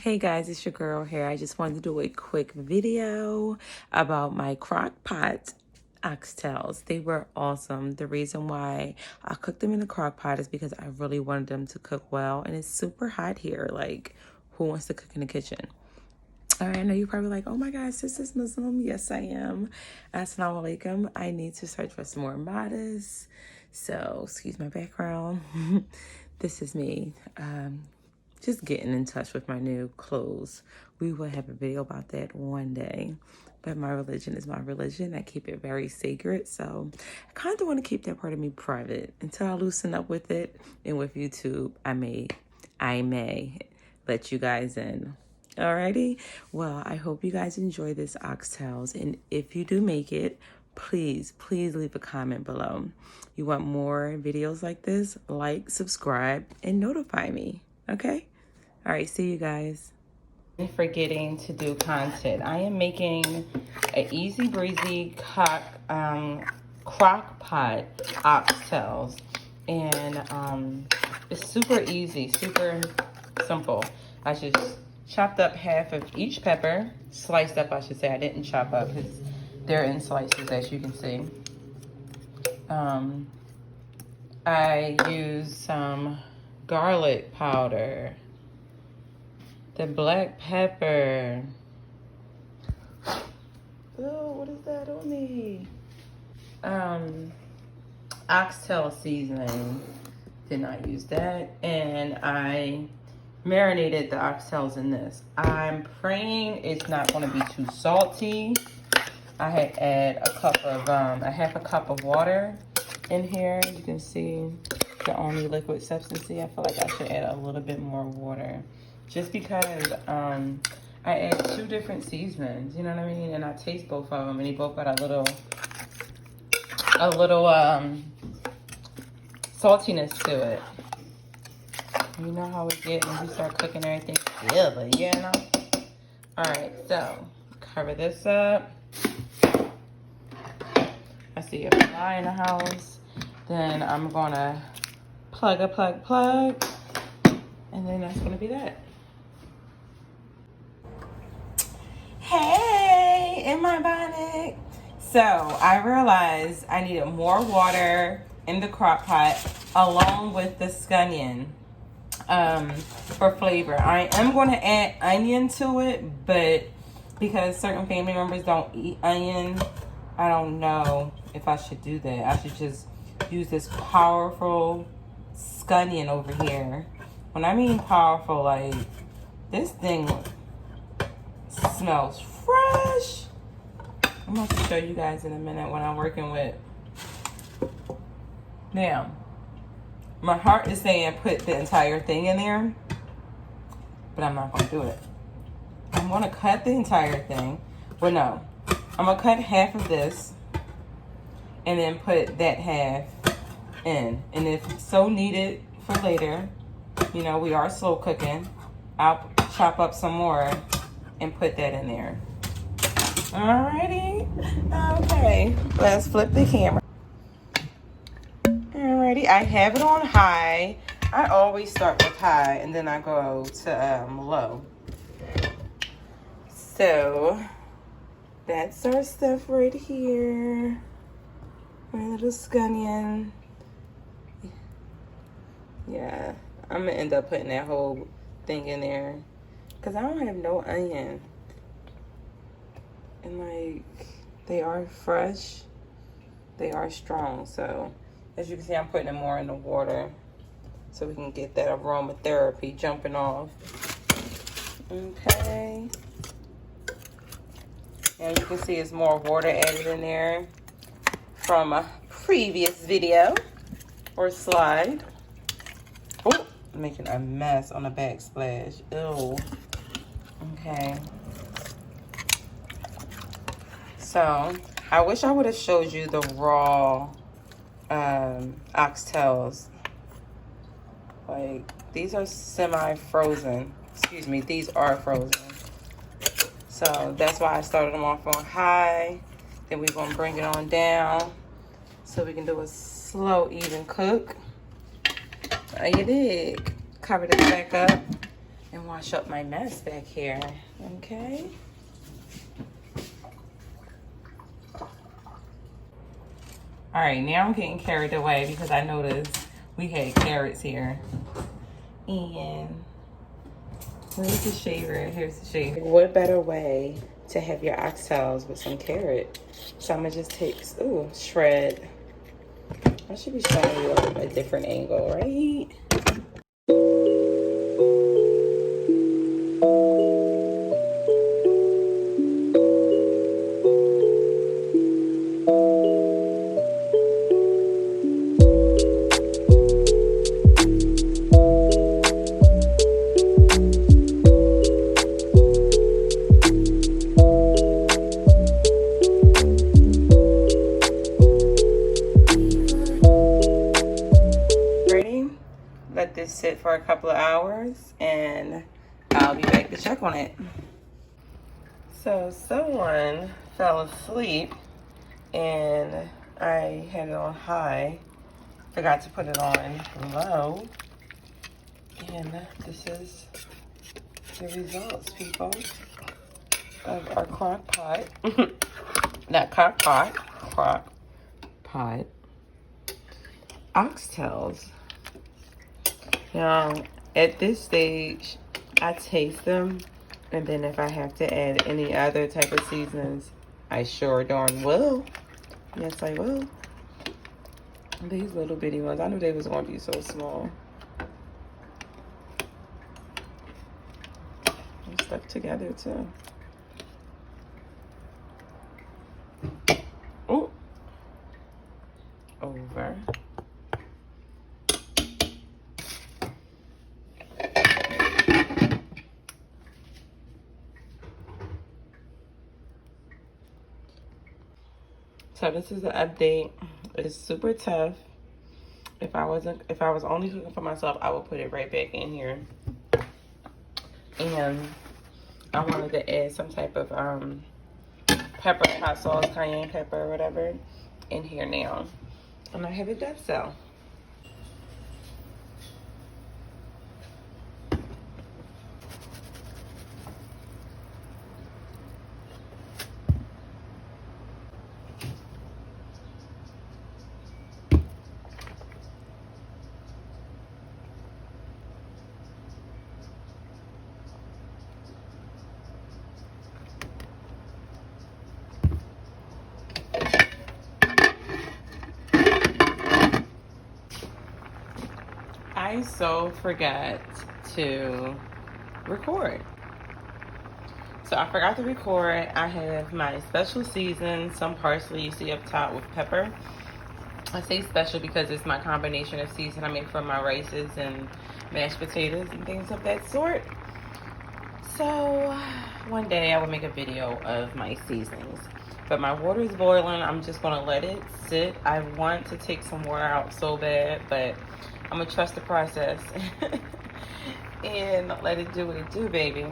Hey guys, it's your girl here. I just wanted to do a quick video about my Crockpot oxtails. They were awesome. The reason why I cooked them in the Crockpot is because I really wanted them to cook well, and it's super hot here. Like, who wants to cook in the kitchen? All right, I know you're probably like, oh my gosh, this is Muslim. Yes, I am. Assalamu alaikum. I need to search for some more modest. So, excuse my background. This is me. Just getting in touch with my new clothes. We will have a video about that one day. But my religion is my religion. I keep it very sacred. So I kind of want to keep that part of me private until I loosen up with it. And with YouTube, I may let you guys in. Alrighty. Well, I hope you guys enjoy this oxtails. And if you do make it, please leave a comment below. You want more videos like this? Like, subscribe, and notify me. Okay? All right, see you guys. Forgetting to do content. I am making an easy breezy crock pot oxtails, and it's super easy, super simple. I just chopped up half of each pepper, sliced up I should say. I didn't chop up because they're in slices, as you can see. I used some garlic powder, the black pepper. Oh, what is that on me? Oxtail seasoning. Did not use that. And I marinated the oxtails in this. I'm praying it's not going to be too salty. I had add a half a cup of water in here. You can see the only liquid substance. I feel like I should add a little bit more water. Just because I add 2 different seasonings, you know what I mean? And I taste both of them, and they both got a little saltiness to it. You know how it gets when you start cooking everything together, you know? All right, so cover this up. I see a fly in the house. Then I'm gonna plug, and then that's gonna be that. Hey, in my bonnet. So I realized I needed more water in the crock pot along with the scallion for flavor. I am going to add onion to it, but because certain family members don't eat onion, I don't know if I should do that. I should just use this powerful scallion over here. When I mean powerful, like this thing smells fresh. I'm about to show you guys in a minute what I'm working with. Now, my heart is saying put the entire thing in there, but I'm not going to do it. I'm going to cut the entire thing. Well, no. I'm going to cut half of this and then put that half in. And if so needed for later, you know, we are slow cooking, I'll chop up some more and put that in there. Alrighty. Okay. Let's flip the camera. Alrighty. I have it on high. I always start with high and then I go to low. So that's our stuff right here. My little scallion. Yeah. I'm gonna end up putting that whole thing in there because I don't have no onion. And like, they are fresh, they are strong. So as you can see, I'm putting it more in the water so we can get that aromatherapy jumping off. Okay. And you can see it's more water added in there from a previous video or slide. Oh, making a mess on the backsplash. Ew. Okay. So I wish I would have showed you the raw oxtails. Like, these are semi-frozen. Excuse me, these are frozen. So that's why I started them off on high. Then we're gonna bring it on down so we can do a slow, even cook. You dig? Cover this back up. and wash up my mess back here, okay? All right, now I'm getting carried away because I noticed we had carrots here. And where's the shaver? Here's the shaver. What better way to have your oxtails with some carrot? So I'm gonna just take, ooh, shred. I should be showing you a different angle, right? Let this sit for a couple of hours and I'll be back to check on it. So someone fell asleep and I had it on high. Forgot to put it on low. And this is the results, people, of our crock pot. Not Crockpot, crock pot oxtails. Now, at this stage, I taste them, and then if I have to add any other type of seasonings, I sure darn will. Yes, I will. These little bitty ones, I knew they was going to be so small. They're stuck together, too. Oh. Over. So this is the update. It's super tough. If I was only cooking for myself, I would put it right back in here. And I wanted to add some type of pepper, hot sauce, cayenne pepper, or whatever, in here now. And I have it done so. I so forgot to record. So I forgot to record. I have my special season, some parsley you see up top with pepper. I say special because it's my combination of season I make for my rices and mashed potatoes and things of that sort. So one day I will make a video of my seasonings. But my water is boiling. I'm just gonna let it sit. I want to take some water out so bad, but I'm gonna trust the process and let it do what it do, baby.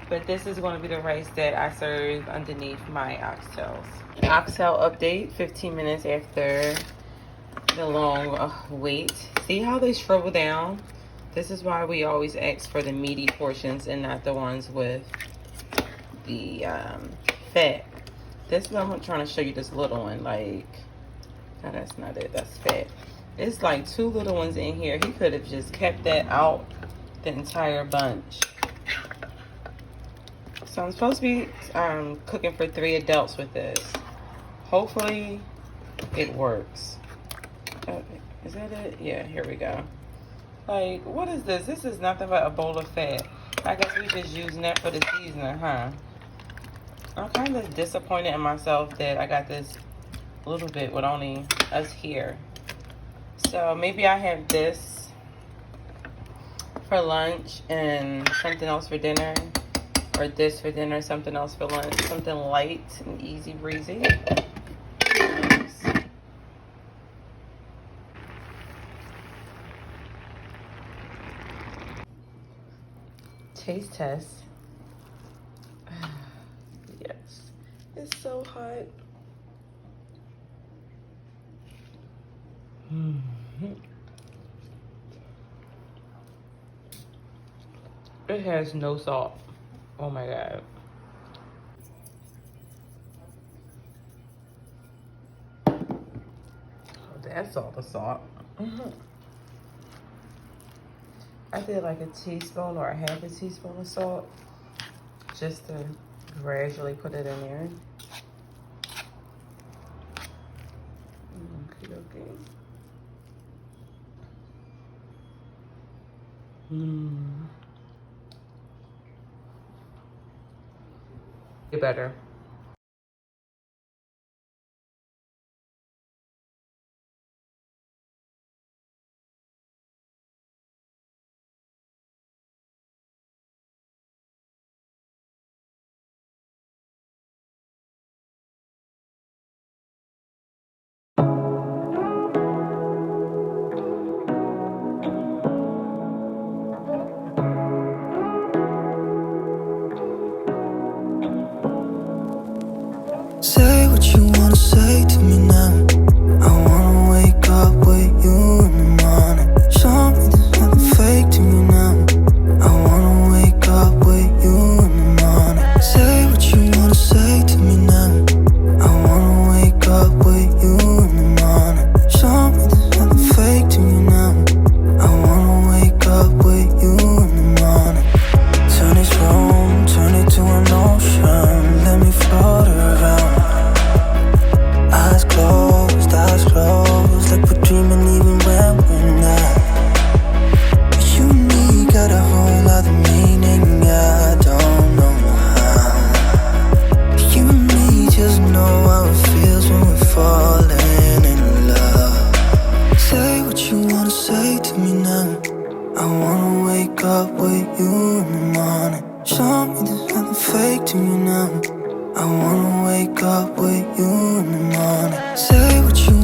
But this is gonna be the rice that I serve underneath my oxtails. Oxtail update, 15 minutes after the long wait. See how they shrivel down? This is why we always ask for the meaty portions and not the ones with the fat. This is what I'm trying to show you, this little one. Like, no, that's not it, that's fat. It's like 2 little ones in here. He could have just kept that out the entire bunch. So I'm supposed to be cooking for 3 adults with this. Hopefully it works. Is that it? Yeah, here we go. Like, what is this? This is nothing but a bowl of fat. I guess we just using that for the seasoning, huh? I'm kind of disappointed in myself that I got this little bit with only us here. So maybe I have this for lunch and something else for dinner. Or this for dinner, something else for lunch. Something light and easy breezy. Taste test. Yes, it's so hot. It has no salt. Oh my God. That's all the salt. I did like a teaspoon or a half a teaspoon of salt just to gradually put it in there. Okay. Get better. Say what you wanna say to me now. I wanna wake up with you in the morning. Show me there's nothing fake to me now. I wanna wake up with you in the morning. Say what you wanna say to me now. I wanna wake up with you in the morning. Show me there's nothing fake to me now. I wanna wake up with you in the morning. Turn this room, turn it to an ocean. Let me float around. Eyes closed, like we're dreaming even when we're not. You and me got a whole other meaning, I don't know how. You and me just know how it feels when we're falling in love. Say what you wanna say to me now. I wanna wake up with you in the morning. Show me there's nothing fake to me now. I wanna wake up with you in the morning. Say what you